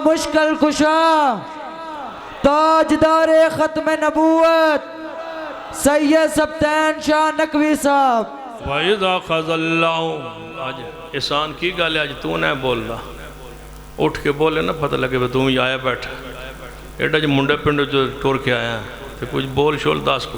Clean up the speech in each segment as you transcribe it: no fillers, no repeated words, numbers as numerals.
مشکل کشا تاجدار ختم نبوت سید سبتین شاہ نقوی صاحب۔ وَإِذَا خَذَ اللَّهُ آج احسان کی گالے آج تو نہ بول رہا اٹھ کے بولے نا پتہ لگے تو ہی آیا بیٹھا ایڈا جو منڈے پنڈے جو ٹور کے آیا ہے تو کچھ بول شول داس کو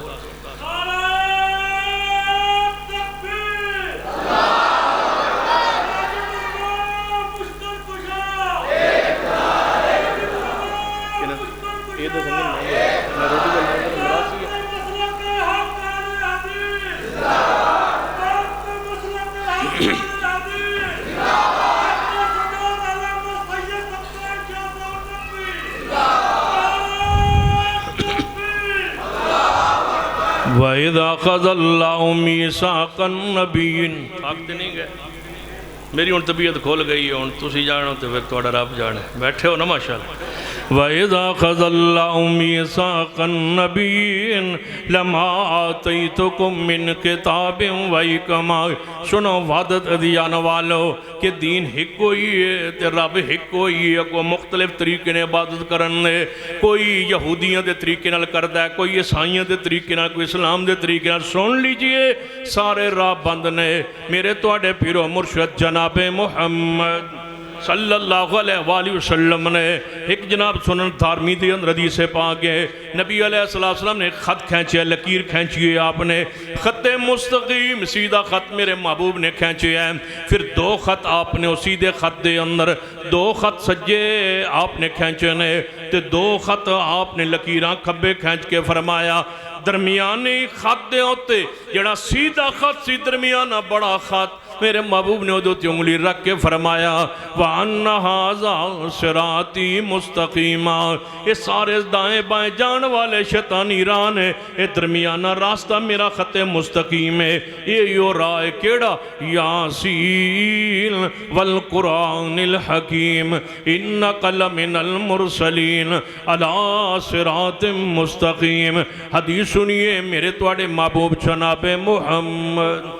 وَإِذَا خَذَ اللَّهُ مِيثَاقَ النَّبِيِّينَ آگتے نہیں گئے میری ان طبیعت کھول گئی ہے ان تسی جانو تو پھر توڑا رب جانے بیٹھے ہو نا ماشاءاللہ وَإِذَا خَذَ اللَّهُ مِيثَاقَ النَّبِيِّينَ لَمَا آتَيْتُكُم مِّن کتاب وَحِکمۃ سنو وعدت ادیان والو کہ دین ہک ہوئی ہے تے رب ہک ہوئی ہے کوئی مختلف طریقے نے عبادت کرنے کوئی یہودیاں دے طریقے نال کردہ ہے کوئی عیسائیاں دے طریقے نال کوئی اسلام دے طریقے نال سن لیجئے سارے راہ بند نے میرے توڑے پیرو مرشد جناب محمد صلی اللہ علیہ وآلہ وسلم نے ایک جناب سنن دھارمی دی اندر حدیث سے پاکے نبی علیہ السلام نے خط کھینچے لکیر کھینچی ہے آپ نے خط مستقیم سیدھا خط میرے محبوب نے کھینچے ہیں پھر دو خط آپ نے اسی دے خط دے اندر دو خط سجے آپ نے کھینچے نے تے دو خط آپ نے لکیراں کھبے کھینچ کے فرمایا درمیانی خط دے ہوتے جڑا سیدھا خط سی درمیانہ بڑا خط میرے محبوب نے ادھو تی انگلی رکھ کے فرمایا وَأَنَّ هَذَا صِرَاطِي مُسْتَقِيمًا یہ سارے دائیں بائیں جان والے شیطانی ران ہے یہ درمیانہ راستہ میرا خط مستقیم ہے یہ یو رائے کیڑا یاسین والقرآن الحکیم اِنَّكَ لَمِنَ الْمُرْسَلِينَ عَلَى صِرَاطٍ مُسْتَقِيم حدیث سنیے میرے توڑے محبوب جناب محمد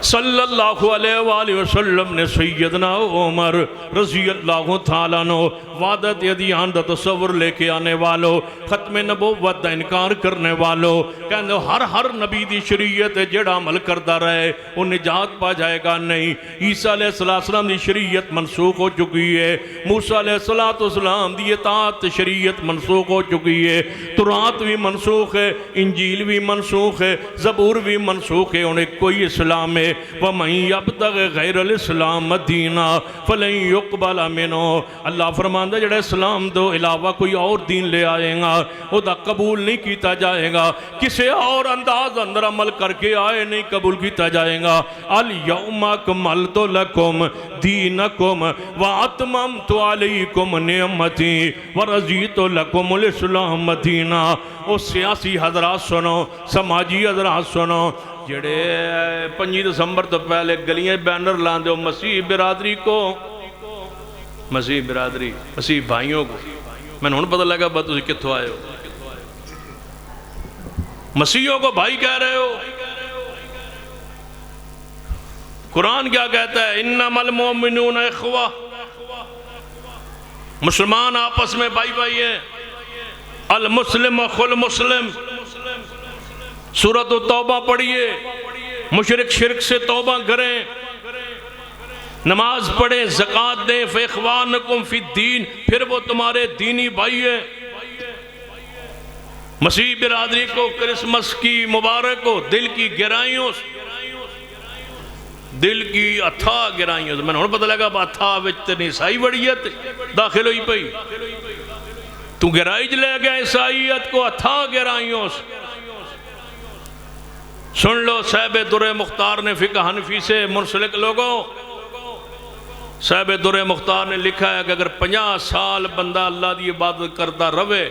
صلی اللہ علیہ وآلہ وسلم نے سیدنا عمر رضی اللہ تعالیٰ نو وعدت یدیان دا تصور لے کے آنے والو ختم نبوت دا انکار کرنے والو کہنے ہر نبی دی شریعت جڑا عمل کردہ رہے وہ نجات پا جائے گا نہیں عیسیٰ علیہ السلام دی شریعت منسوخ ہو چکی ہے موسیٰ علیہ السلام دی اطاعت شریعت منسوخ ہو چکی ہے تورات بھی منسوخ ہے انجیل بھی منسوخ ہے زبور بھی منسوخ ہے انہیں کوئی اسلام ہے وَمَنْ يَبْتَغِ غَيْرَ الْإِسْلَامَ دِينًا فَلَنْ يُقْبَلَ مِنْهُ اللہ فرماندہ جڑا اسلام دو علاوہ کوئی اور دین لے آئے گا وہ دا قبول نہیں کیتا جائے گا کسے اور انداز اندر عمل کر کے آئے نہیں قبول کیتا جائے گا الْيَوْمَ أَكْمَلْتُ لَكُمْ دِينَكُمْ وَأَتْمَمْتُ عَلَيْكُمْ نِعْمَتِي وَرَضِيتُ لَكُمُ الْإِسْلَامَ دِينًا وہ سیاسی حضرات سنو سماجی حضرات سنو جڑے 5 دسمبر تو پہلے گلیاں بینر لاندے ہو مسیح برادری کو مسیح برادری مسیح بھائیوں کو میں نے پتہ لگا بات تسی کتھوں آئے ہو مسیحوں کو بھائی کہہ رہے ہو قرآن کیا کہتا ہے انما المؤمنون اخوہ مسلمان آپس میں بھائی بھائی ہیں المسلم اخو المسلم سورۃ التوبہ پڑھیے مشرک شرک سے توبہ کریں نماز پڑھیں زکوٰۃ دیں فاخوانکم فی الدین پھر وہ تمہارے دینی بھائی ہیں مسیح برادری کو کرسمس کی مبارک ہو دل کی گہرائیوں دل کی اتھا گہرائیوں میں نے پتہ لگا اتھا وچتے عیسائی وڑیت داخل ہوئی پئی تو گہرائی لے گیا عیسائیت کو اتھا گہرائیوں سن لو صاحب در مختار نے فقہ حنفی سے منسلک لوگوں صاحب در مختار نے لکھا ہے کہ اگر 50 سال بندہ اللہ دی عبادت کرتا روے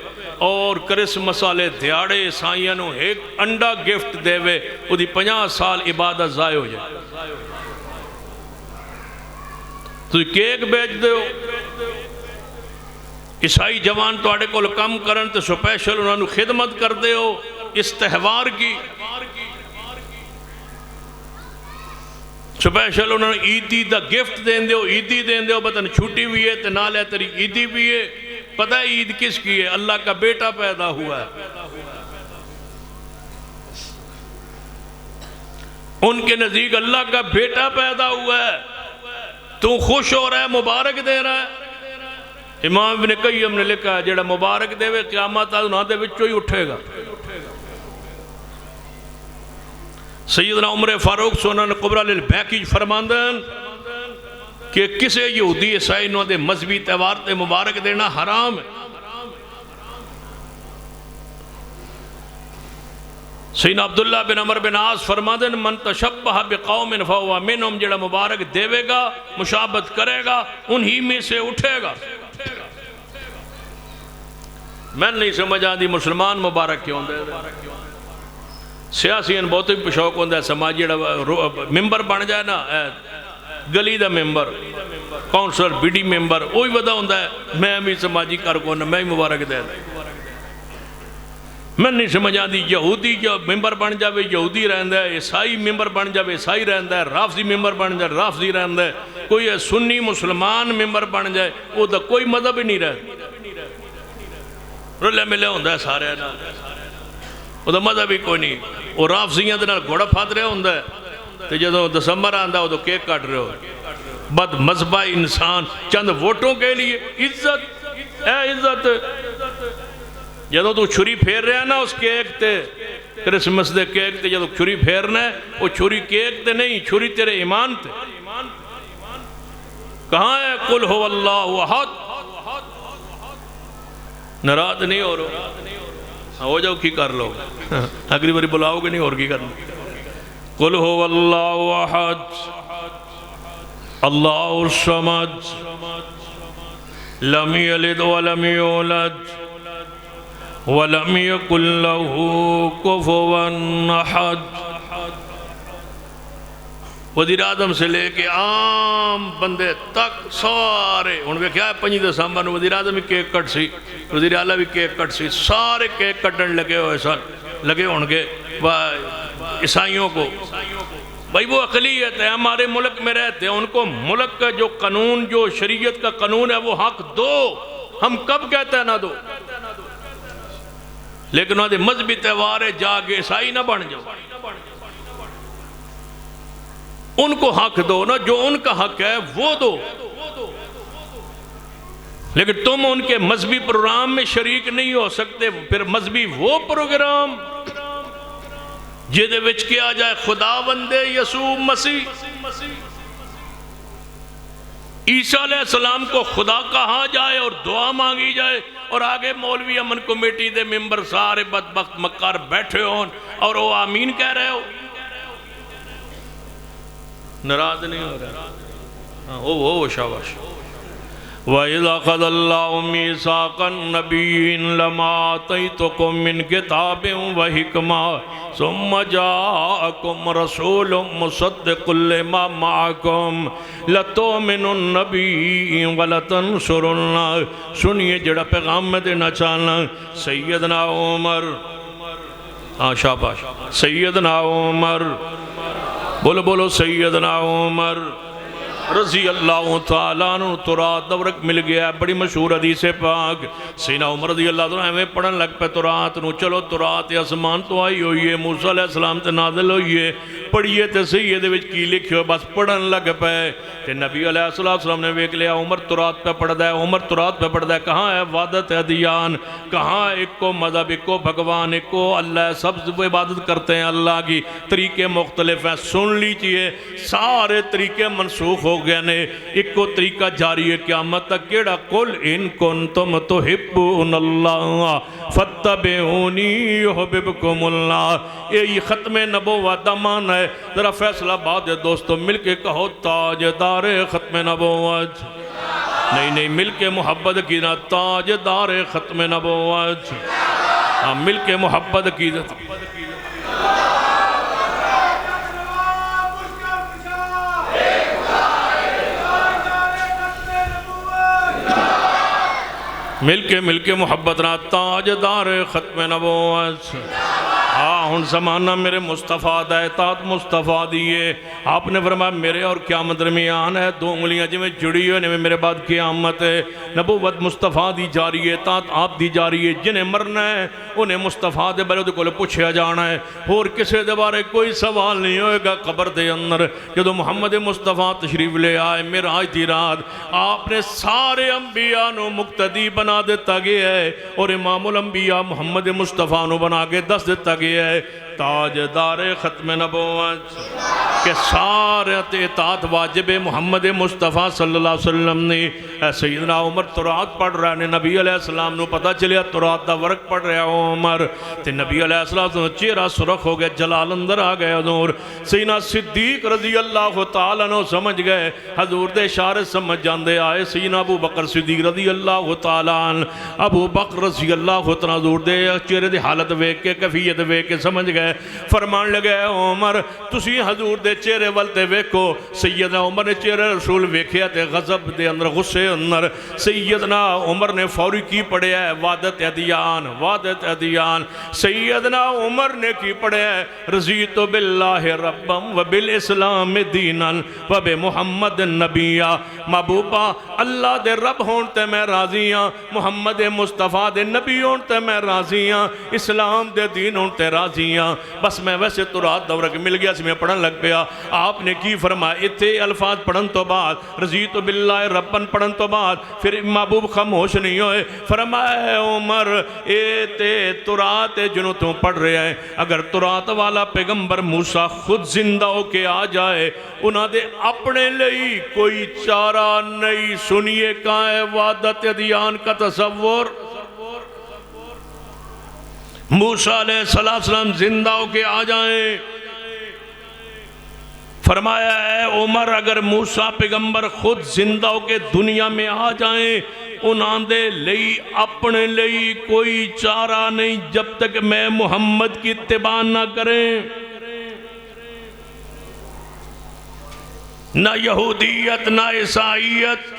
اور کرسمس والے دیاڑے عیسائیاں نو ایک انڈا گفٹ دے وے وہ دی 50 سال عبادت ضائع ہو جائے تو کیک بیچ دے ہو عیسائی جوان تو آڑے کو کم کرن تو سپیشل انہوں نے خدمت کر دے ہو اس تہوار کی سپیشل انہوں نے عیدی دا گفٹ دین دیو، عیدی دین دیو، بطن چھوٹی بھی ہے تو نال ہے تری عیدی بھی ہے. پتہ ہے عید کس کی ہے؟ اللہ کا بیٹا پیدا ہوا ہے. ان کے نزدیک اللہ کا بیٹا پیدا ہوا ہے، تو خوش ہو رہا ہے، مبارک دے رہا ہے. امام ابن قیم نے لکھا ہے جڑا مبارک دے وے قیامت انہاں دے وچوں ہی اٹھے گا. سیدنا عمر فاروق سنن کبریٰ للبیہقی فرماندن کہ کسے یہودی عیسائی نو دے مذہبی تہوار تے مبارک دینا حرام ہے. سیدنا عبداللہ بن عمر بن عاص فرماندن من تشبہ بقوم فہو منہم، جڑا مبارک دیوے گا، مشابہت کرے گا، انہی میں سے اٹھے گا. میں نہیں سمجھ آدھی مسلمان مبارک کیوں دے دے. سیاسین بہت ہی پشوق ہوندہ ہے سماجی ممبر بن جائے نا، گلی دا ممبر، کونسلر، بی ڈی ممبر، وہی ودا ہوندہ ہے میں بھی سماجی کارکن، میں ہی مبارک دے دے. میں نہیں سمجھ آدھی یہودی جو ممبر بن جاوے یہودی رہندہ ہے، عیسائی ممبر بن جاوے عیسائی رہندہ ہے، رافضی ممبر بن جاوے رافضی رہندہ ہے، کوئی سنی مسلمان ممبر بن جائے وہ دا کوئی مذہب ہی نہیں رہتا. رلے ملے ہوندہ ہے سارے نا، وہ دا مذہب ہی کوئی نہیں. وہ رافضیاں دے نال گھوڑا پھات رہے ہوندہ ہے تو جدو دسمبر آندہ وہ تو کیک کٹ رہے ہو. بد مذہبہ انسان چند ووٹوں کے لیے عزت، اے عزت. جدو تو چھری پھیر رہا ہے نا اس کیک تے، کرسمس دے کیک تے جدو چھری پھیرنا ہے، وہ چھری کیک تے نہیں، چھری تیرے ایمان تے. کہاں ہے قل هو اللہ احد؟ ناراض نہیں ہو رہا ہو جاؤ کی کر لو، اگلی باری بلاؤ گے نہیں اور کی کرنا. قل هو اللہ احد اللہ الصمد لم یلد ولم یولد وَلَمْ يَكُنْ لَهُ كُفُوًا أَحَدٌ. وزیر اعظم سے لے کے عام بندے تک سارے انہوں نے کیا ہے 5 دسمبر نے وزیر اعظم بھی کیک کٹ سی، وزیر اعلیٰ بھی کیک کٹ سی، سارے کیک کٹن لگے ہوئے سن لگے ہونگے عیسائیوں کو. بھائی وہ اقلیت ہے، ہمارے ملک میں رہتے ہیں، ان کو ملک کا جو قانون، جو شریعت کا قانون ہے وہ حق دو. ہم کب کہتے ہیں نہ دو؟ لیکن انہوں نے مذہبی تہوارے جا کے عیسائی نہ بن جاؤ. ان کو حق دو نا، جو ان کا حق ہے وہ دو. لیکن تم ان کے مذہبی پروگرام میں شریک نہیں ہو سکتے. پھر مذہبی وہ پروگرام جدے وچ کیا جائے خداوند یسوع مسیح عیسیٰ علیہ السلام کو خدا کہا جائے اور دعا مانگی جائے، اور آگے مولوی امن کمیٹی دے ممبر سارے بدبخت مکار بیٹھے ہون اور وہ آمین کہہ رہے ہو. ناراض نہیں ہو رہا وہ شاباش. وَإِذَا قَضَى اللَّهُ مِيثَاقَ النَّبِيِّينَ لَمَا آتَيْتُكُم مِّن كِتَابٍ وَحِكْمَةٍ ثُمَّ جَاءَكُمْ رَسُولٌ مُصَدِّقٌ لِّمَا مَعَكُمْ لَتُؤْمِنُنَّ بِهِ وَلَتَنصُرُنَّهُ. سنیے جڑا پیغام میں دینا چاہنا سیدنا عمر، شاباش، سیدنا عمر، بولو بولو سیدنا عمر رضی اللہ تعالیٰ عنہ. تورات دورک مل گیا ہے، بڑی مشہور حدیث پاک. سیدنا عمر رضی اللہ عنہ ہمیں پڑھن لگ پہ تورات نو. چلو تورات اسمان تو آئی ہوئی ہے، موسیٰ علیہ السلام تے نازل ہوئی ہے، پڑھئے تے صحیح دے وچ کی لکھی ہو، بس پڑھن لگ پہ تے نبی علیہ السلام نے ویک لیا عمر تورات پہ پڑھ دا ہے، عمر تورات پہ پڑھ دا ہے. کہاں ہے وحدت ادیان؟ کہاں ایک کو مذہب، ایک کو بھگوان، ایک کو اللہ، سب عبادت کرتے ہیں اللہ کی، طریقے مختلف ہیں. سن لیجئے سارے طریقے منسوخ ہو گئے نے، ایک کو طریقہ جاری ہے قیامت تک. کیڑا قل ان کنتم تحبون اللہ فاتبعونی یحببکم اللہ. یہ ختم نبوت دا معنی ہے. ذرا فیصلہ بات ہے دوستو، مل کے کہو تاجدار ختم نبوت. نہیں مل کے محبت کی نا، تاجدار ختم نبوت. مل کے محبت کی مل کے محبت نا، تاجدار ختم نبوت. ہن زمانہ میرے مصطفیٰ دا اطاعت مصطفیٰ دیئے. آپ نے فرمایا میرے اور قیامت درمیان ہے 2 انگلیاں جی میں جڑی ہوئے نے میرے بعد قیامت ہے. نبوت مصطفیٰ دی جاری ہے, اطاعت آپ دی جاری ہے. جنہیں مرنا ہے انہیں مصطفیٰ دے بارے کو پوچھیا جانا ہے, اور کسے دے بارے کوئی سوال نہیں ہوئے گا قبر دے اندر. جدو محمد مصطفیٰ تشریف لے آئے معراج دی رات, آپ نے سارے انبیاء نو مقتدی بنا دیتا گیا ہے, اور امام الانبیاء محمد مصطفیٰ نو بنا کے دس دیتا گیا ہے تاجدار ختم نبوت, کہ سارے اطاعت واجب محمد مصطفیٰ صلی اللہ علیہ وسلم نے. سیدنا عمر تورات پڑھ رہا ہے, نبی علیہ السلام نو پتہ چلیا تورات دا ورق پڑھ رہا ہے عمر, تے نبی علیہ السلام چہرہ سرخ ہو گیا, جلال اندر آ گیا حضور. سیدنا صدیق رضی اللہ تعالیٰ عنہ سمجھ گئے, حضور دے اشارے سمجھ جاندے آئے. سیدنا ابو بکر صدیق رضی اللہ تعالیٰ عنہ, ابو بکر رضی اللہ تعالیٰ حضور دے چہرے دی حالت ویکھ کے کیفیت ویکھ کے سمجھ گئے. فرمان لگے عمر تسی حضور دے چہرے والتے ویکھو. سیدنا عمر نے چہرے رسول ویکھیا تے غضب دے اندر غصے اندر سیدنا عمر نے فوری کی پڑھیا ہے وعدت ادیان, وعدت ادیان. سیدنا عمر نے کی پڑھیا ہے رضیت باللہ ربم و بالاسلام دینا و بمحمد نبیہ. محبوبہ اللہ دے رب ہون تے میں راضی ہاں, محمد مصطفیٰ دے نبی ہون تے میں راضی ہاں, اسلام دے دین ہون تے راضی ہاں. بس میں ویسے تورات دورہ کے مل گیا سی میں پڑھن لگ پیا. آپ نے کی فرمایا اتے الفاظ پڑھن تو بعد رضیت باللہ ربن پڑھن تو بعد پھر محبوب خاموش نہیں ہوئے. فرمایا عمر اتے تورات جنہوں تو پڑھ رہے ہیں, اگر تورات والا پیغمبر موسیٰ خود زندہ ہو کے آ جائے انہاں دے اپنے لئی کوئی چارہ نہیں. سنیے کہاں ہے وعدت ادیان کا تصور. موسیٰ علیہ السلام زندہ ہو کے آ جائیں. فرمایا ہے عمر اگر موسیٰ پیغمبر خود زندہ ہو کے دنیا میں آ جائیں انہاں دے لئی اپنے لئی کوئی چارہ نہیں جب تک میں محمد کی اتباع نہ کریں. نہ یہودیت, نہ عیسائیت,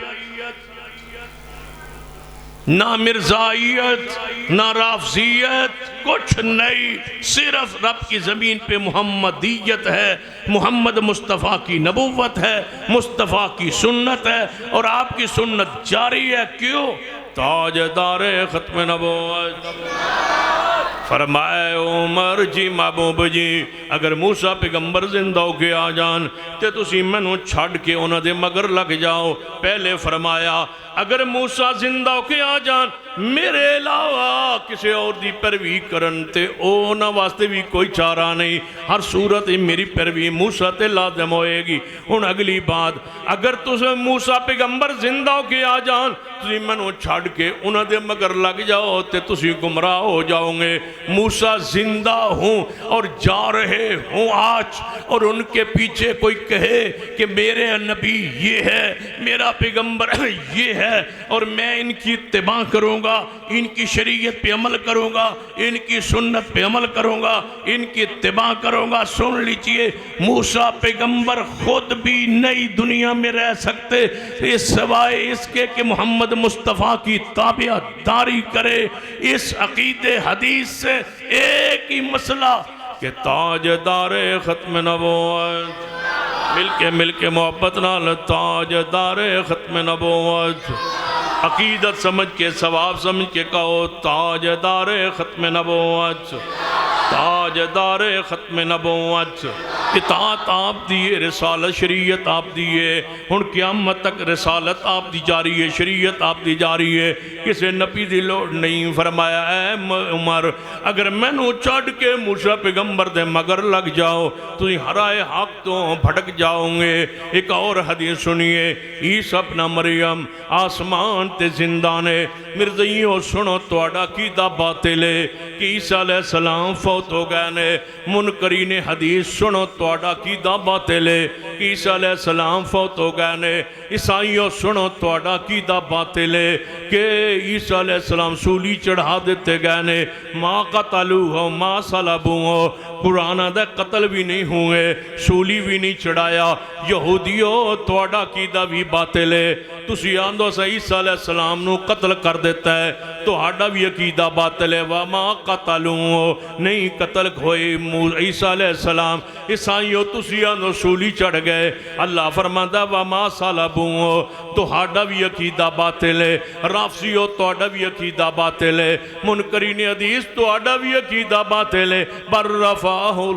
نہ مرزائیت, نہ رافضیت, کچھ نہیں. صرف رب کی زمین پہ محمدیت ہے, محمد مصطفیٰ کی نبوت ہے, مصطفیٰ کی سنت ہے, اور آپ کی سنت جاری ہے. کیوں؟ تاجدار ختم نبوت. فرمائے عمر جی محبوب جی اگر موسیٰ پیغمبر زندہ ہو کے آ جان تے تسی مینوں چھڑ کے انہاں دے مگر لگ جاؤ. پہلے فرمایا اگر موسیٰ زندہ ہو کے آ جان میرے علاوہ کسی اور دی پیروی کرن تے اونا واسطے بھی کوئی چارہ نہیں. ہر صورت میری پیروی موسیٰ تے لازم ہوئے گی. ان اگلی بات اگر تسے موسیٰ پیغمبر زندہ ہو کے آ جان تسی منو چھڑ کے انہاں دے مگر لگ جاؤ تے تسی گمراہ ہو جاؤ گے. موسیٰ زندہ ہوں اور جا رہے ہوں آج, اور ان کے پیچھے کوئی کہے کہ میرے نبی یہ ہے, میرا پیغمبر یہ ہے, اور میں ان کی اتباع کروں گا, ان کی شریعت پہ عمل کروں گا, ان کی سنت پہ عمل کروں گا, ان کی اتباع کروں گا. سن لیجئے موسیٰ پیغمبر خود بھی نئی دنیا میں رہ سکتے اس سوائے اس کے کہ محمد مصطفیٰ کی تابع داری کرے. اس عقید حدیث سے ایک ہی مسئلہ کہ تاجدار ختم نبوت, مل کے محبت نال تاجدار ختم نبوت. عقیدت سمجھ کے ثواب سمجھ کے کہو تاجدار ختم نبوت, تاجدار ختم نبوت. اطاعت آپ دیئے, رسالت شریعت آپ دیئے, ہن قیامت تک رسالت آپ دی جاری ہے, شریعت آپ دی جاری ہے, کسے نبی دی لوڑ نہیں. فرمایا اے عمر اگر میں نو چھڑ کے موسیٰ پیغمبر دے مگر لگ جاؤ تو ہرائے حق تو بھٹک جاؤں گے. ایک اور حدیث سنیے, عیسیٰ ابن مریم آسمان تے زندہ نے. مرزائیوں سنو توڑا کیدہ باطل ہے کہ عیسیٰ علیہ السلام فوت ہو گئے نے. منکرین حدیث سنو توڑا کیدہ باطل ہے کہ عیسیٰ علیہ السلام فوت ہو گئے نے. عیسائیوں سنو توڑا کیدہ باطل ہے کہ عیسیٰ علیہ السلام سولی چڑھا دیتے گئے نے. ما قتلو ہو ما صلبو ہو, قرآن دے قتل بھی نہیں ہوئے, سولی بھی نہیں چڑھایا. یہودیوں توڑا کیدہ بھی باطل ہے, تسی آندو سا عیسیٰ علیہ السلام نو قتل کر دیتا ہے تو ہاڑا بھی عقیدہ باطل ہے وَمَا قَتَلُوا نہیں قتل ہوئے عیسیٰ علیہ السلام عیسائیوں تسی آندو سولی چڑھ گئے اللہ فرماندہ وَمَا صَلَبُوا تو ہاڑا بھی عقیدہ باطل ہے رافضیوں تو ہاڑا بھی عقیدہ باطل ہے منکرین حدیث تو ہاڑا بھی عقیدہ باطل ہے بر رفعہ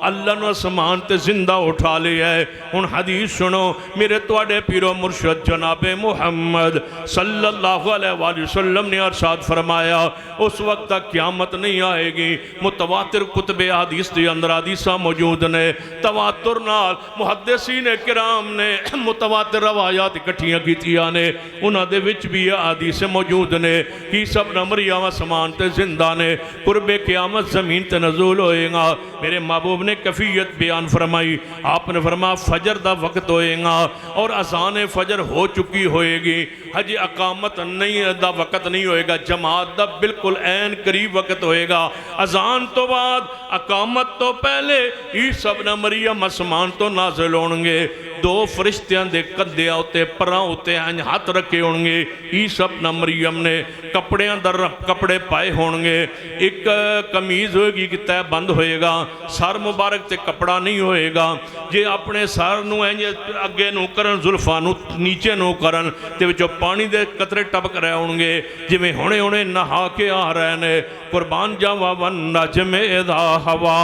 اللہ نے اسمان تے زندہ اٹھا لیا ہے ان حدیث سنو میرے توڑے پیرو مرشد جناب محمد صلی اللہ علیہ وآلہ وسلم نے ارشاد فرمایا اس وقت تک قیامت نہیں آئے گی متواتر کتب حدیث دے اندر حدیثہ موجود نے تواتر نال محدثین کرام نے متواتر روایات اکٹھیاں کیتیاں نے انہاں دے وچ بھی حدیث موجود نے کی سب مریم اسمان تے زندہ نے قرب قیامت زمین تے نزول ہوئے گا میرے محبوب نے کفیت بیان فرمائی آپ نے فرمایا فجر دا وقت ہوئے گا اور اذان فجر ہو چکی ہوئے گی حجی اقامت نہیں دا وقت نہیں ہوئے گا جماعت دا بالکل عین قریب وقت ہوئے گا اذان تو بعد اقامت تو پہلے عیسیٰ ابن مریم اسمان تو نازل ہونگے دو فرشتیاں دے قدیاں ہوتے پراں ہوتے ہیں ہاتھ رکھے ہونگے عیسیٰ ابن مریم نے کپڑے اندر کپڑے پائے ہونگے ایک کمیز ہوئے گی کہ تہ بند ہوئے گا سار مبارک تے کپڑا نہیں ہوئے گا جے اپنے سار نو اگے نو کرن زلفا نو نیچے نو کرن تے وچو پانی دے قطرے ٹپک رہے ہونگے جی میں ہونے نہا کے آ رہے نے قربان جاوا ون نجم اذا ہوا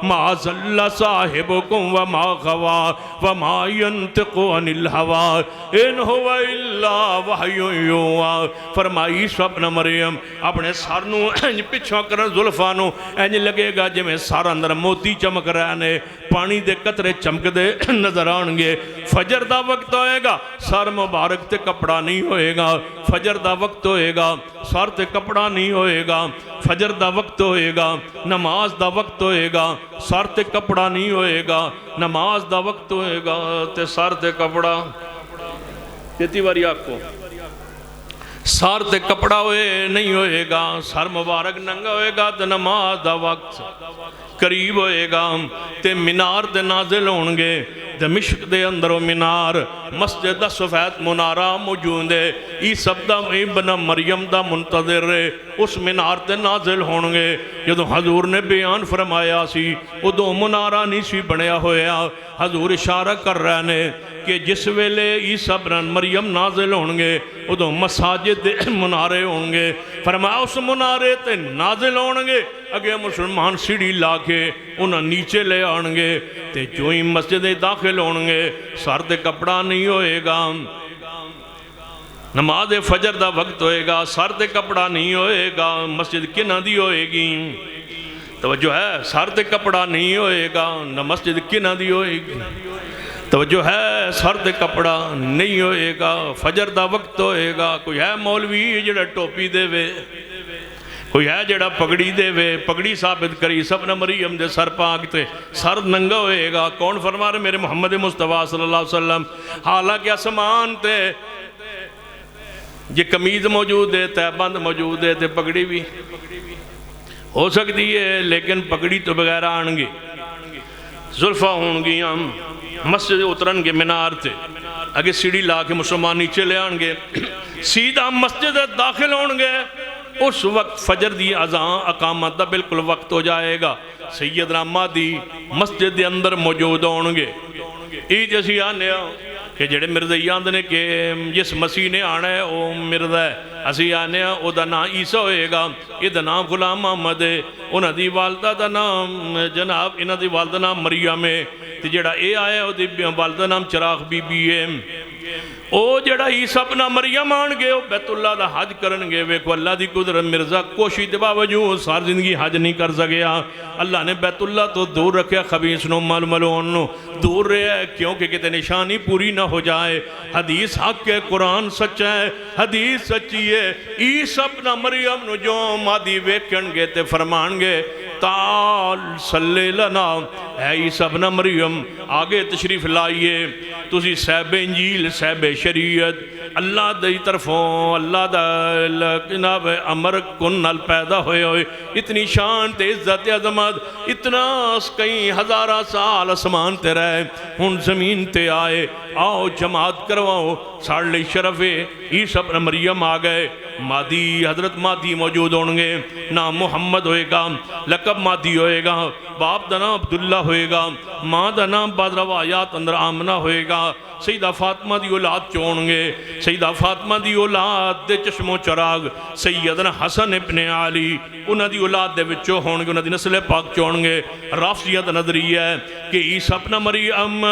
ما ظل صاحبکم وما غوا وما ینتق عن الہوا ان ہوا الا وحی یوہا فرمائی عیسیٰ ابن مریم اپنے سار نو پچھو کرن زلفا نو لگے گا جی میں سار اندر موتی چمک رہے نے پانی دے قطرے چمک دے نظر آنگے فجر دا وقت ہوئے گا سار مبارک تے کپڑا نہیں ہوئے گا فجر دا وقت ہوئے گا سار تے کپڑا نہیں ہوئے گا فجر دا وقت ہوئے گا نماز دا وقت ہوئے گا سار تے کپڑا نہیں ہوئے گا نماز دا وقت ہوئے گا تے سار تے کپڑا کہتی باری آپ کو سار تے کپڑا ہوئے نہیں ہوئے گا سار مبارک ننگا ہوئے گا تے نماز دا وقت قریب ہوئے گا تے منار دے نازل ہونگے دمشق دے اندر و منار مسجد دا سفید منارہ موجود ہے عیسیٰ ابن مریم دا منتظر ہے اس منار تے نازل ہونگے جدو حضور نے بیان فرمایا سی وہ دو منارہ نہیں سی بنیا ہویا حضور اشارہ کر رہے نے کہ جس ویلے عیسیٰ ابن مریم نازل ہونگے وہ دو مساجد منارے ہونگے فرمایا اس منارے تے نازل ہونگے اگر مسلمان سیڑھی لا کے انہاں نیچے لے آنگے تے جو ہی مسجد داخل ہونگے سار تے کپڑا نہیں ہوئے گا نماز فجر دا وقت ہوئے گا سار تے کپڑا نہیں ہوئے گا مسجد کنہ دی ہوئے گی توجہ ہے سار تے کپڑا نہیں ہوئے گا نہ مسجد کنہ دی ہوئے گی توجہ ہے سر دے کپڑا نہیں ہوئے گا فجر دا وقت ہوئے گا کوئی ہے مولوی جڑا ٹوپی دے وے کوئی ہے جڑا پگڑی دے وے پگڑی ثابت کری سب نے مریم دے سر پاک تے سر ننگا ہوئے گا کون فرما رہے میرے محمد مصطفیٰ صلی اللہ علیہ وسلم حالانکہ آسمان تے یہ قمیض موجود ہے تہ بند موجود ہے تے پگڑی بھی ہو سکتی ہے لیکن پگڑی تو بغیر آنگے زلفہ ہونگیاں مسجد اترن گے منار تے اگر سیڑھی لا کے مسلمان نیچے لے آنگے سیدھا مسجد داخل ہونگے اس وقت فجر دی اذان اقامت دا بالکل وقت ہو جائے گا سیدنا مہدی مسجد دے اندر موجود ہونگے ایج اسی آنے کہ جڑے مرزائی آندے نے کہ جس مسیح نے آنا ہے وہ مرزا ہے اسی آنے او دا نام عیسیٰ ہوئے گا یہ دا نام غلام محمد ہے انہاں دی والدہ دا نام جناب انہاں دی والدہ نام مریم ہے تے جڑا اے آیا ہے او دی والدہ نام چراغ بی بی ہے او جڑا عیسیٰ ابن مریم آن گے او بیت اللہ دا حج کرن گے ویکو اللہ دی قدرت مرزا کوشش دے باوجود سار زندگی حج نہیں کر سکیا اللہ نے بیت اللہ تو دور رکھے خبیث نو ملون نو دور رہے ہے کیونکہ کہتے نشانی پوری نہ ہو جائے حدیث حق ہے قرآن سچا ہے حدیث سچی ہے عیسیٰ ابن مریم نو جو مادی ویکھن گے تے فرمان گے تعال صلی لنا، اے عیسیٰ ابن مریم آگے تشریف لائیے، تسی صاحب انجیل صاحب شریعت، اللہ دی طرفوں اللہ دا جناب امر کن نال پیدا ہوئے ہوئے، اتنی شان تے عزت عظمت، اتنا کئی ہزارہ سال اسمان تے رہے، ہن زمین تے آئے، آؤ جماعت کرواؤ، ساڑھے شرف عیسیٰ ابن مریم آگئے، مادی حضرت مادی موجود ہونگے، نام محمد ہوئے گا، لقب مادی ہوئے گا، باپ دا نام عبداللہ ہوئے گا، ماں دا نام بعد روایات اندر آمنہ ہوئے گا، سیدہ فاطمہ دی اولاد چونگے، سیدہ فاطمہ دی اولاد دے چشم و چراغ سیدنا حسن ابن علی انہاں دی اولاد دے وچوں ہونگے، انہاں دی نسل پاک چونگے۔ رافضیت نظریہ ہے کہ عیسیٰ ابن مریم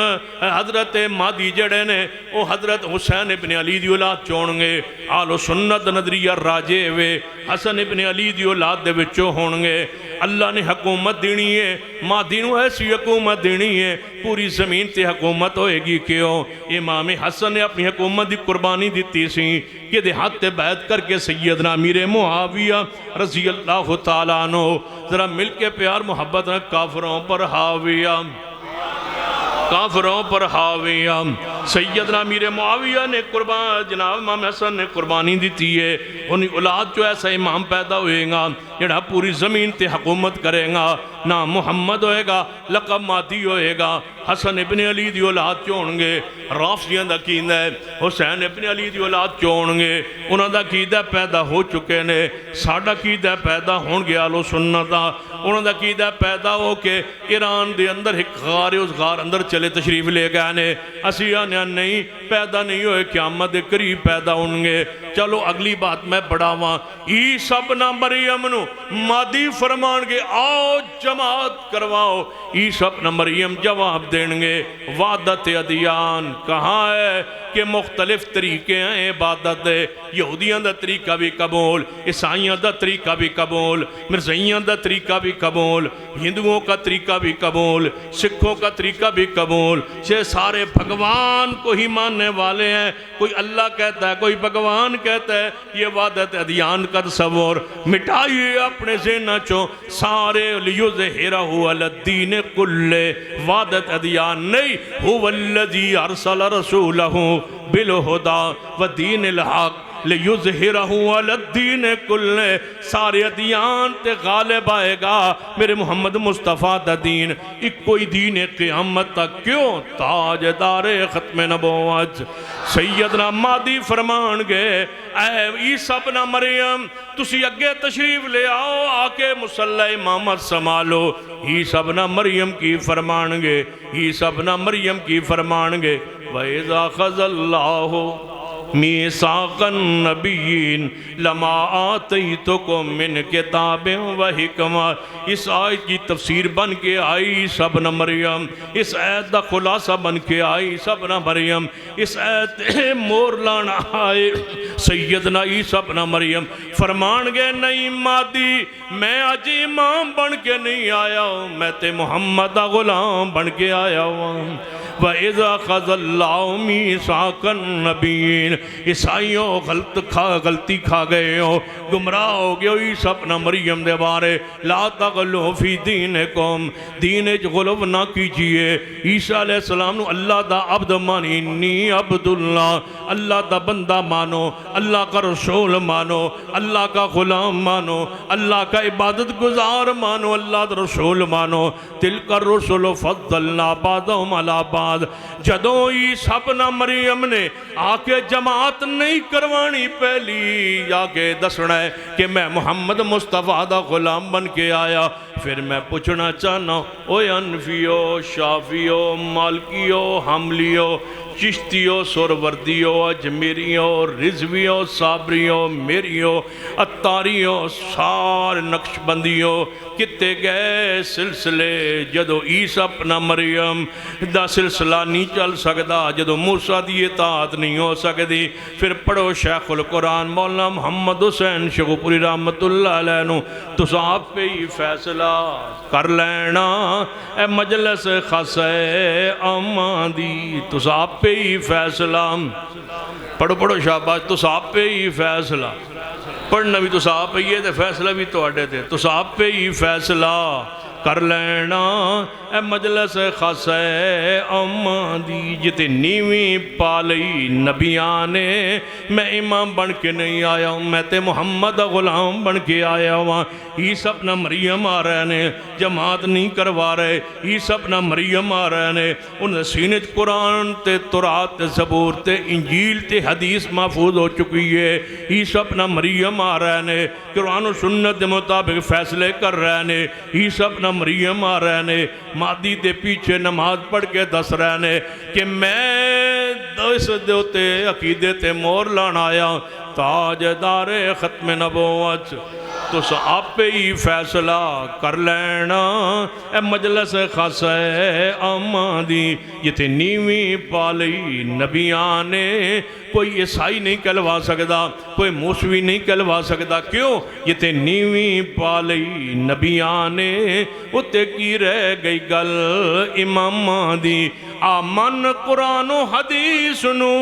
حضرت مادی جڑے نے وہ حضرت حسین ابن علی دی اولاد چونگے، آل و سنت نظریہ راجے وے حسن ابن علی دی اولاد دے وچوں ہونگے۔ اللہ نے حکومت دینی ہے، مادی نو ایسی حکومت دینی ہے، پوری زمین تے حکومت ہوئے گی کیوں؟ امام حسن نے اپنی حکومت دی قربانی دیتی سی کہ دیہات تے بیعت کر کے سیدنا امیر معاویہ رضی اللہ تعالیٰ عنہ، ذرا مل کے پیار محبت نہ، کافروں پر حاویہ، کافروں پر حاویہ، سیدنا امیر معاویہ نے قربان جناب امام حسن نے قربانی دیتی ہے، انہی اولاد جو ایسا امام پیدا ہوئے گا جڑا پوری زمین تے حکومت کرے گا، نام محمد ہوئے گا، لقب مادی ہوئے گا، حسن ابن علی دی اولاد چونگے۔ رافضیاں دا عقیدہ ہے حسین ابن علی دی اولاد چونگے، انہاں دا عقیدہ پیدا ہو چکے نے، ساڈا عقیدہ پیدا ہون گیا لو سنتا، انہاں دا عقیدہ پیدا ہو کے ایران دے اندر ایک غار ہے، اس غار اندر چلے تشریف لے گئے نے، اسی آنے نہیں پیدا نہیں ہوئے، قیامت دے قریب پیدا ہونگے۔ چلو اگلی بات میں پڑھاواں، عیسیٰ ابن مریم نو مادی فرمان گے آؤ جماعت کرواؤ، عیسیٰ ابن مریم جواب دیں گے وحدت ادیان کہاں ہے کہ مختلف طریقے ہیں عبادت دے، یہودیاں دا طریقہ بھی قبول، عیسائیاں دا طریقہ بھی قبول، مرزائیاں دا طریقہ بھی قبول، ہندوؤں کا طریقہ بھی قبول، سکھوں کا طریقہ بھی قبول، یہ سارے بھگوان کو ہی ماننے والے ہیں، کوئی اللہ کہتا ہے کوئی بھگوان کہتا ہے، یہ وحدت ادیان کا تصور مٹائیے اپنے ذہن چوں، سارے لیظہرہ علی الدین کلہ، وحدت ادیان نہیں، هو الذی ارسل رسولہ بالہدی ودین الحق لیظہرہ علی الدین کلہ، سارے ادیان تے غالب آئے گا میرے محمد مصطفیٰ دا دین، ایک کوئی دین قیامت تک، کیوں؟ تاجدار ختم نبوت سیدنا مادی فرمان گے اے عیسیٰ ابن مریم تسی اگے تشریف لے آؤ، آکے مصلی امامت سنبھالو۔ عیسیٰ ابن مریم کی فرمان گے، عیسیٰ ابن مریم کی فرمان گے وَإِذَا خَذَ اللَّهُ مِيثَاقَ النَّبِيِّينَ لَمَا آتَيْتُكُم مِّن کِتَابٍ وَحِکْمَةٍ، اس آیت کی تفسیر بن کے آئی عیسیٰ ابن مریم، اس آیت دا خلاصہ بن کے آئی عیسیٰ ابن مریم، اس آیت مور لانا آئے سیدنا عیسیٰ ابن مریم، فرمان گے نہیں مادی میں آج امام بن کے نہیں آیا ہوں، میں تے محمد دا غلام بن کے آیا ہوں۔ وَإِذَا خَذَ اللَّهُ مِيثَاقَ النَّبِيِّينَ، عیسائیوں غلطی کھا گئے ہو، گمراہ ہو گئے ہو عیسیٰ ابن مریم دے بارے، لا تغلو فی دینکم، دین غلو نہ کیجئے، عیسیٰ علیہ السلام نو اللہ دا عبد مانی، انی عبداللہ، اللہ دا بندہ مانو، اللہ کا رسول مانو، اللہ کا غلام مانو، اللہ کا عبادت گزار مانو، اللہ دا رسول مانو، تلک الرسل فضلنا بعضهم علی بعض۔ جدوں عیسیٰ ابن مریم نے آکے جماعت نہیں کروانی، پہلی آکے دسنا ہے کہ میں محمد مصطفیٰ دا غلام بن کے آیا، پھر میں پوچھنا چاہنا اوے انفیو، شافیو، مالکیو، حملیو، چشتیو، سوروردیو، اجمیریو، رضویو، صابریو، میریو، اتاریو، سارے نقش بندیو، کتے گئے سلسلے، جدو عیسیٰ ابن مریم دا سلسلہ نہیں چل سکدا، جدو موسیٰ دی اطاعت نہیں ہو سکدی، پھر پڑھو شیخ القرآن مولانا محمد حسین شیخوپوری رحمت اللہ علیہ نو، تو صاحب پہ ہی فیصلہ کر لینا اے مجلس خاصے امان دی، تو صاحب پہ ہی فیصلہ، پڑھو شاباش، تو صاحب پہ ہی فیصلہ پڑھنا بھی تو آپ پہ ہی ہے، فیصلہ بھی تو اڈے تھے، تو آپ پہ ہی فیصلہ کر لینا اے مجلس خاصہ اماندی، جتے نیویں پالی نبیاں نے، میں امام بن کے نہیں آیا ہوں، میں تے محمد غلام بن کے آیا ہوں۔ عیسیٰ اپنا مریم آ رہے نے، جماعت نہیں کروا رہے، عیسیٰ اپنا مریم آ رہے نے، انہیں سینت قرآن تے تورات تے زبور تے انجیل تے حدیث محفوظ ہو چکی ہے۔ عیسیٰ اپنا مریم آ رہے نے، قرآن و سنت دے مطابق فیصلے کر رہے نے، عیسیٰ اپنا مریم آ رہے نے، مادی دے پیچھے نماز پڑھ کے دس رہے نے کہ میں اس دوتے عقیدے تے مور لانا آیا، تاجدار ختم نبوت، تو آپ پہ ہی فیصلہ کر لینا اے مجلس خاصہ اماندی، جتے نیویں پالی نبیاں نے، کوئی عیسائی نہیں کہلوا سکتا، کوئی موسوی نہیں کہلوا سکتا، کیوں؟ جتے نیویں پالی نبیاں نے، اتے کی رہ گئی گل امام دی، آمن قرآن و حدیث نو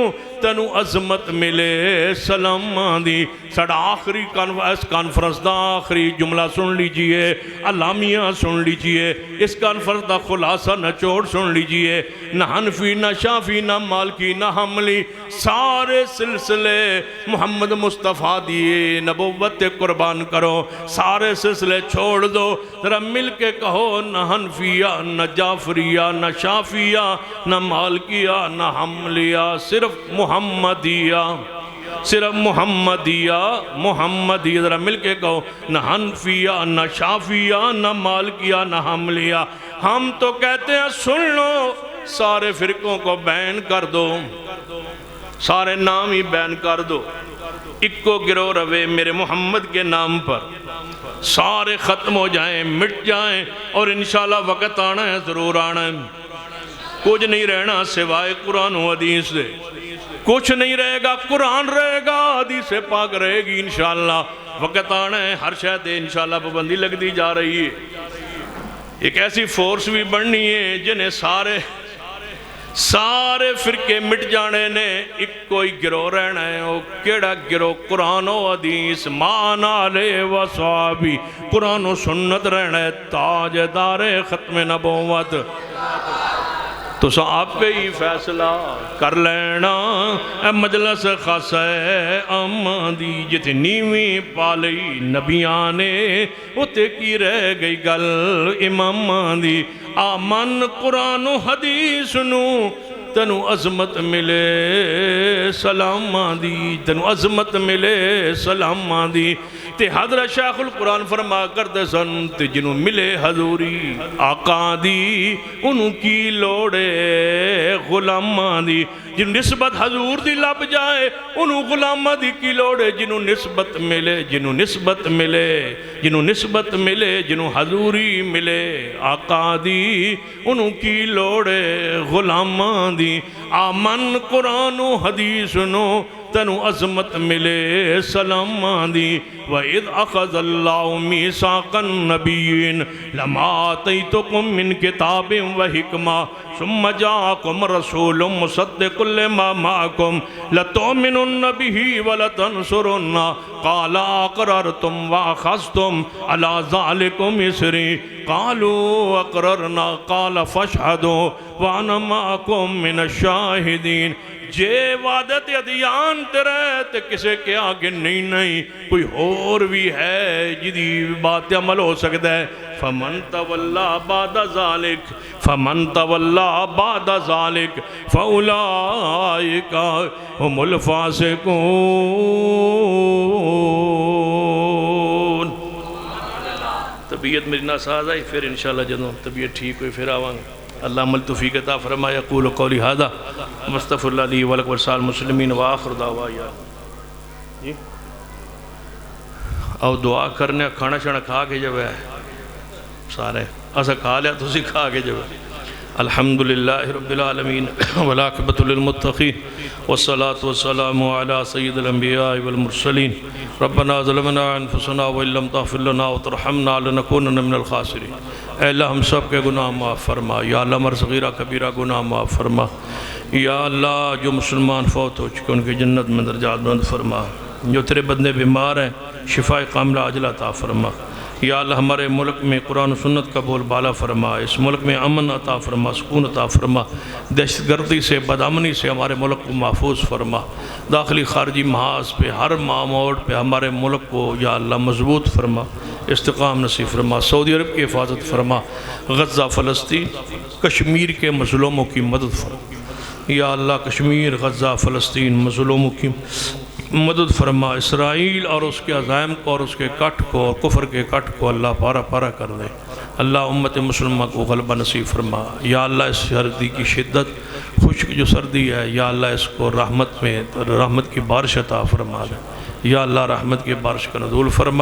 تنو عظمت ملے سلام دی۔ ساڑھا آخری کانفرنس دا آخری جملہ سن لیجئے، علامیہ سن لیجئے، اس کانفرنس دا خلاصہ نچوڑ سن لیجئے، نہ حنفی نہ شافی نہ مالکی نہ حملی، سارے سلسلے محمد مصطفیٰ دیے نبوت قربان کرو، سارے سلسلے چھوڑ دو، ذرا مل کے کہو نہ حنفیہ نہ جعفریہ نہ شافیہ نہ مالکیہ نہ حملیہ، صرف محمدیہ، صرف محمدیہ، محمدیہ، ذرا مل کے کہو نہ حنفیہ نہ شافیہ نہ مالکیہ نہ حملیہ۔ ہم تو کہتے ہیں سن لو، سارے فرقوں کو بین کر دو، سارے نام ہی بین کر دو، ایک کو گروہ روے میرے محمد کے نام پر، سارے ختم ہو جائیں، مٹ جائیں، اور انشاءاللہ وقت آنا ہے، ضرور آنا ہے، کچھ نہیں رہنا سوائے قرآن و حدیث سے، کچھ نہیں رہے گا، قرآن رہے گا، حدیث پاک رہے گی انشاءاللہ، وقت آنا ہے، ہر شاید انشاءاللہ پابندی لگ دی جا رہی ہے، ایک ایسی فورس بھی بڑھنی ہے جنہیں سارے فرقے مٹ جانے نے، ایک کوئی گروہ رہنا ہے، وہ کیڑا گروہ؟ قرآن و حدیث مانا علیہ و صحابی، قرآن و سنت رہنا ہے، تاجدار ختم نبوت، تو آپ پہ ہی فیصلہ کر لینا اے مجلس خاصہ اماندی، جتے نیویں پالی نبیاں نے، اتے کی رہ گئی گل امام دی، آمن قرآن و حدیث نو تنو عظمت ملے سلام دی، تنو عظمت ملے سلام دی، تے حضرت شیخ القرآن فرما کرتے سن، تے جنہوں ملے حضوری آقا دی، انہوں کی لوڑے غلام دی، جنہوں نسبت حضور دی لب جائے، انہوں غلام دی کی لوڑے، جنہوں نسبت ملے، جنہوں نسبت ملے، جنہوں نسبت ملے، جنہوں حضوری ملے آقا دی، انہوں کی لوڑے غلام دی، آمن قرآن و حدیث نو تنو عظمت ملے سلام دی، وَإِذْ أَخَذَ اللَّهُ مِيثَاقَ النَّبِيِّينَ لَمَا آتَيْتُكُم مِّن كِتَابٍ وَحِكْمَةٍ ثُمَّ جَاءَكُمْ رَسُولٌ مُصَدِّقٌ لِّمَا مَعَكُمْ لَتُؤْمِنُنَّ بِهِ وَلَتَنصُرُنَّهُ قَالَ أَقْرَرْتُمْ وَأَخَذْتُمْ عَلَى ذَلِكُمْ إِصْرِي قَالُوا أَقْرَرْنَا قَالَ فَاشْهَدُوا وَأَنَا مَعَكُمْ مِنَ الشَّاهِدِينَ۔ جے وعدت ادیان تیرے تے کسے کے آگے نہیں، کوئی اور بھی ہے جدی بات عمل ہو سکتا ہے، فَمَن تَوَلَّا بَعْدَ ذَلِكَ فَمَن تَوَلَّا بَعْدَ ذَلِكَ فَأُولَئِكَ هُمُ الْفَاسِقُونَ۔ طبیعت میری ناساز آئی، پھر انشاءاللہ جدوں طبیعت ٹھیک ہوئی پھر آوانگے، اللہ عمل توفیق عطا فرمائے، اقول قولی ھذا مستغفر اللہ لی ولکم ولسائر المسلمین وآخر دعوانا جی او دعا کرنے کھانا شانا کھا کے جب ہے سارے ایسا کھا لیا تو اسی کھا کے جب ہے۔ الحمدللہ رب العالمین والعاقبۃ للمتقین والصلاة والسلام علی سید الانبیاء والمرسلین ربنا ظلمنا انفسنا وان لم تغفر لنا وترحمنا لنکونن من الخاسرین۔ اے اللہ ہم سب کے گناہ معاف فرما، یا اللہ ہمارا صغیرہ کبیرہ گناہ معاف فرما، یا اللہ جو مسلمان فوت ہو چکے ان کی جنت میں درجات بلند فرما، جو تیرے بندے بیمار ہیں شفا کاملہ عاجلہ عطا فرما یا اللہ ہمارے ملک میں قرآن و سنت کا بول بالا فرما، اس ملک میں امن عطا فرما، سکون عطا فرما، دہشت گردی سے بدامنی سے ہمارے ملک کو محفوظ فرما، داخلی خارجی محاذ پہ ہر معمول پہ ہمارے ملک کو یا اللہ مضبوط فرما، استقام نصیب فرما، سعودی عرب کی حفاظت فرما، غزہ فلسطین کشمیر کے مظلوموں کی مدد فرما یا اللہ، کشمیر غزہ فلسطین مظلوموں کی مدد فرما، اسرائیل اور اس کے عزائم کو اور اس کے کٹ کو اور کفر کے کٹ کو اللہ پارا پارا کر دے، اللہ امت مسلمہ کو غلبہ نصیب فرما یا اللہ، اس سردی کی شدت خشک جو سردی ہے یا اللہ اس کو رحمت کی بارش عطا فرما دے یا اللہ، رحمت کی بارش کا نزول فرما